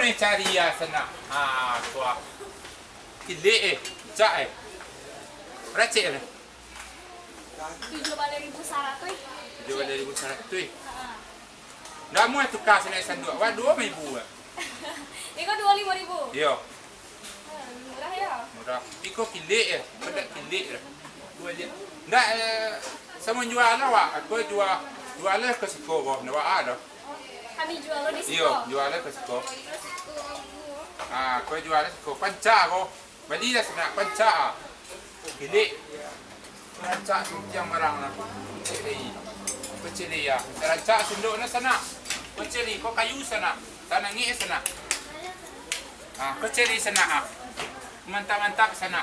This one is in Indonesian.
may cariya sana. Tua. Kili cak Receh lah. 7.100. 7.100. Dah mau tukar sana sanduk. Wah 2.000. Iko 25.000. Yo, Murah ya. murah. Iko kili Pedak kili Dua dia. Ndak sama jual awak. Aku jual ke sekolah. Nak ada. Kami jual lo di situ. Yo, jual ke sekolah. Kau jual ke panca kau. Beli dah sana panca. Kili. Panca yang barang lah. Peceli ya. Panca sendok na sana. Peceli kau kayu sana. Tanah ngi sana. Kau cari sana. Mantap-mantap sana.